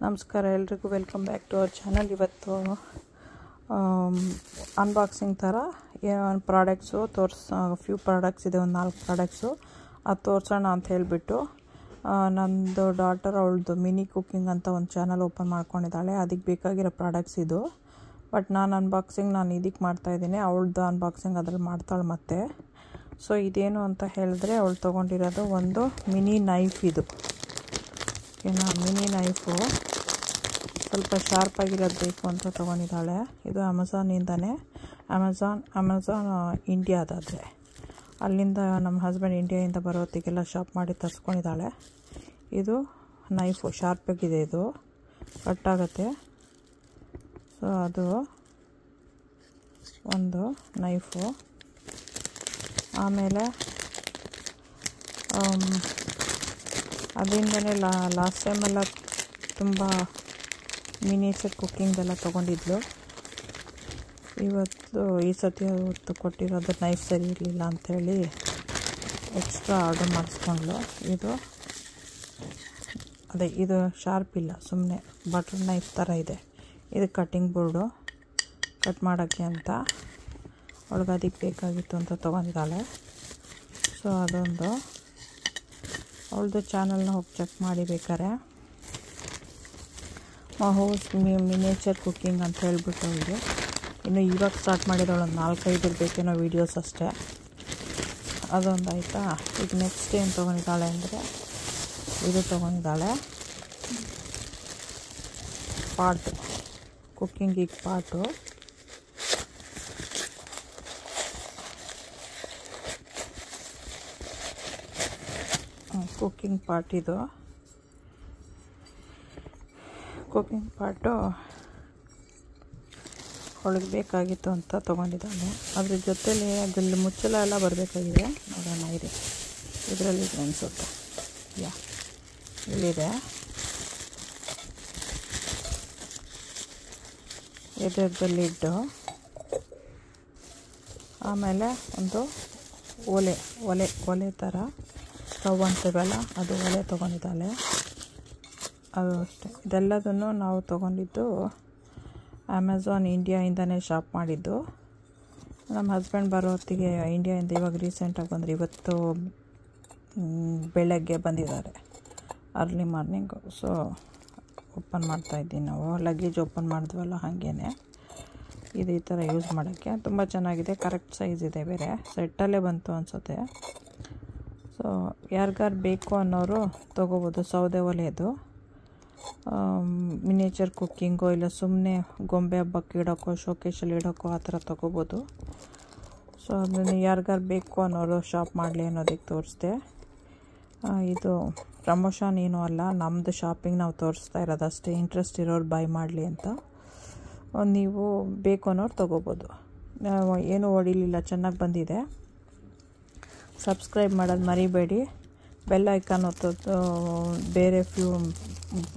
ನಮಸ್ಕಾರ ಎಲ್ರಿಗೂ, welcome back to our channel. ಇವತ್ತು ಅನ್ಬಾಕ್ಸಿಂಗ್ ಥರ ಏನು ಪ್ರಾಡಕ್ಟ್ಸು ಫ್ಯೂ ಪ್ರಾಡಕ್ಟ್ಸ್ ಇದೆ, ಒಂದು 4 ಪ್ರಾಡಕ್ಟ್ಸು ಅದು ತೋರಿಸೋಣ ಅಂತ ಹೇಳಿಬಿಟ್ಟು ನನ್ನದು ಡಾಟರ್ ಅವಳದು ಮಿನಿ ಕುಕ್ಕಿಂಗ್ ಅಂತ ಒಂದು ಚಾನಲ್ ಓಪನ್ ಮಾಡ್ಕೊಂಡಿದ್ದಾಳೆ. ಅದಕ್ಕೆ ಬೇಕಾಗಿರೋ ಪ್ರಾಡಕ್ಟ್ಸ್ ಇದು. ಬಟ್ ನಾನು ಇದಕ್ಕೆ ಮಾಡ್ತಾಯಿದ್ದೀನಿ, ಅವಳದು ಅನ್ಬಾಕ್ಸಿಂಗ್ ಅದ್ರಲ್ಲಿ ಮಾಡ್ತಾಳೆ ಮತ್ತೆ. ಸೊ ಇದೇನು ಅಂತ ಹೇಳಿದ್ರೆ ಅವಳು ತೊಗೊಂಡಿರೋದು ಒಂದು ಮಿನಿ ನೈಫ್. ಇದು ಓಕೆನಾ, ಮಿನಿ ನೈಫು ಸ್ವಲ್ಪ ಶಾರ್ಪಾಗಿರೋದು ಬೇಕು ಅಂತ ತೊಗೊಂಡಿದ್ದಾಳೆ. ಇದು ಅಮೆಝಾನಿಂದನೇ, ಅಮೆಝಾನ್ ಇಂಡಿಯಾದಾದರೆ ಅಲ್ಲಿಂದ ನಮ್ಮ ಹಸ್ಬೆಂಡ್ ಇಂಡಿಯಾದಿಂದ ಬರೋತ್ತಿಗೆಲ್ಲ ಶಾಪ್ ಮಾಡಿ ತರಿಸ್ಕೊಂಡಿದ್ದಾಳೆ. ಇದು ನೈಫು ಶಾರ್ಪಾಗಿದೆ, ಇದು ಕಟ್ಟಾಗತ್ತೆ. ಸೊ ಅದು ಒಂದು ನೈಫು. ಆಮೇಲೆ ಅದರಿಂದನೇ ಲಾಸ್ಟ್ ಟೈಮೆಲ್ಲ ತುಂಬ ಮಿನಿಯೇಚರ್ ಕುಕ್ಕಿಂಗ್ದೆಲ್ಲ ತೊಗೊಂಡಿದ್ಲು. ಈ ಸತಿ ಹೊತ್ತು ಕೊಟ್ಟಿರೋದು ನೈಫ್ ಸರಿ ಇರಲಿಲ್ಲ ಅಂಥೇಳಿ ಎಕ್ಸ್ಟ್ರಾ ಆರ್ಡರ್ ಮಾಡಿಸ್ಕೊಂಡ್ಲು. ಇದು ಶಾರ್ಪ್ ಇಲ್ಲ, ಸುಮ್ಮನೆ ಬಟರ್ ನೈಫ್ ಥರ ಇದೆ. ಇದು ಕಟ್ಟಿಂಗ್ ಬೋರ್ಡು ಕಟ್ ಮಾಡೋಕ್ಕೆ ಅಂತ ಅವಳಿಗೆ ಅದಕ್ಕೆ ಬೇಕಾಗಿತ್ತು ಅಂತ ತೊಗೊಂಡಿದ್ದಾಳೆ. ಸೊ ಅದೊಂದು ಅವಳದು ಚಾನಲ್ನ ಹೋಗಿ ಚೆಕ್ ಮಾಡಿ ಬೇಕಾರೆ. ಮಹೂಸ್ ಮಿನಿಯೇಚರ್ ಕುಕ್ಕಿಂಗ್ ಅಂತ ಹೇಳ್ಬಿಟ್ಟು ಅವಳಿಗೆ ಇನ್ನು ಇವಾಗ ಸ್ಟಾರ್ಟ್ ಮಾಡಿದವಳು, ಒಂದು 4-5 ಇರಬೇಕೇನೋ ವೀಡಿಯೋಸ್ ಅಷ್ಟೇ. ಅದೊಂದು ಆಯಿತಾ. ಈಗ ನೆಕ್ಸ್ಟ್ ಏನು ತೊಗೊಂಡಿದ್ದಾಳೆ ಅಂದರೆ ಇದು ತೊಗೊಂಡಿದ್ದಾಳೆ, ಪಾಟು, ಕುಕ್ಕಿಂಗಿಗೆ ಪಾಟು. Cooking pot. ಇದು ಕುಕ್ಕಿಂಗ್ ಪಾಟು ಅವಳಿಗೆ ಬೇಕಾಗಿತ್ತು ಅಂತ ತೊಗೊಂಡಿದ್ದಾಳೆ. ಅದ್ರ ಜೊತೆಲಿ ಅದರಲ್ಲಿ ಮುಚ್ಚಳ ಎಲ್ಲ ಬರಬೇಕಾಗಿದೆ. ನೋಡೋಣ ಇದೆ, ಇದರಲ್ಲಿ ಅನಿಸುತ್ತೆ. ಇಲ್ಲಿದೆ, ಇದರದ್ದು ಲಿಡ್ಡು. ಆಮೇಲೆ ಒಂದು ಒಲೆ ಥರ ಸ್ಟವ್ ಅಂತೀವಲ್ಲ, ಅದು ಒಲೆ ತೊಗೊಂಡಿದ್ದಾಳೆ. ಅದು ಅಷ್ಟೇ. ಇದೆಲ್ಲದನ್ನು ನಾವು ತೊಗೊಂಡಿದ್ದು ಅಮೆಝಾನ್ ಇಂಡಿಯಾಯಿಂದನೇ ಶಾಪ್ ಮಾಡಿದ್ದು. ನಮ್ಮ ಹಸ್ಬೆಂಡ್ ಬರೋ ಹೊತ್ತಿಗೆ ಇಂಡಿಯಾಯಿಂದ ಇವಾಗ ರೀಸೆಂಟಾಗಿ ಬಂದರೆ ಇವತ್ತು ಬೆಳಗ್ಗೆ ಬಂದಿದ್ದಾರೆ, ಅರ್ಲಿ ಮಾರ್ನಿಂಗು. ಸೊ ಓಪನ್ ಮಾಡ್ತಾಯಿದ್ದೀನಿ. ನಾವು ಲಗೇಜ್ ಓಪನ್ ಮಾಡಿದ್ವಲ್ಲ, ಹಾಗೇ ಇದು ಈ ಥರ ಯೂಸ್ ಮಾಡೋಕ್ಕೆ ತುಂಬ ಚೆನ್ನಾಗಿದೆ. ಕರೆಕ್ಟ್ ಸೈಜ್ ಇದೆ, ಬೇರೆ ಸೆಟ್ಟಲ್ಲೇ ಬಂತು ಅನಿಸುತ್ತೆ. ಸೊ ಯಾರಿಗಾರು ಬೇಕು ಅನ್ನೋರು ತೊಗೋಬೋದು. ಸೌದೆ ಒಲೆದು ಮಿನಿಯೇಚರ್ ಕುಕ್ಕಿಂಗು, ಇಲ್ಲ ಸುಮ್ಮನೆ ಗೊಂಬೆ ಹಬ್ಬಕ್ಕೆ ಇಡೋಕ್ಕೋ, ಶೋಕೇಶಲ್ಲಿ ಇಡೋಕ್ಕೋ ಆ ಥರ ತೊಗೋಬೋದು. ಸೊ ಅದನ್ನು ಯಾರಿಗಾರು ಬೇಕು ಅನ್ನೋರು ಶಾಪ್ ಮಾಡಲಿ ಅನ್ನೋದಕ್ಕೆ ತೋರಿಸ್ದೆ. ಇದು ಪ್ರಮೋಷನ್ ಏನೂ ಅಲ್ಲ, ನಮ್ಮದು ಶಾಪಿಂಗ್ ನಾವು ತೋರಿಸ್ತಾ ಇರೋದು ಅಷ್ಟೇ. ಇಂಟ್ರೆಸ್ಟ್ ಇರೋರು ಬೈ ಮಾಡಲಿ ಅಂತ. ನೀವು ಬೇಕು ಅನ್ನೋರು ತೊಗೋಬೋದು. ಏನೂ ಹೊಡಿಲಿಲ್ಲ, ಚೆನ್ನಾಗಿ ಬಂದಿದೆ. ಸಬ್ಸ್ಕ್ರೈಬ್ ಮಾಡೋದು ಮರಿಬೇಡಿ. ಬೆಲ್ ಐಕಾನ್ ಒತ್ತೋದು, ಬೇರೆ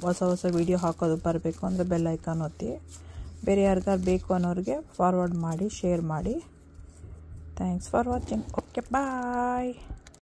ಹೊಸ ವೀಡಿಯೋ ಹಾಕೋದು ಬರಬೇಕು ಅಂದರೆ ಬೆಲ್ ಐಕಾನ್ ಒತ್ತಿ. ಬೇರೆ ಯಾರಿಗಾರು ಬೇಕು ಅನ್ನೋರಿಗೆ ಫಾರ್ವರ್ಡ್ ಮಾಡಿ, ಶೇರ್ ಮಾಡಿ. Thanks for watching. Okay, bye.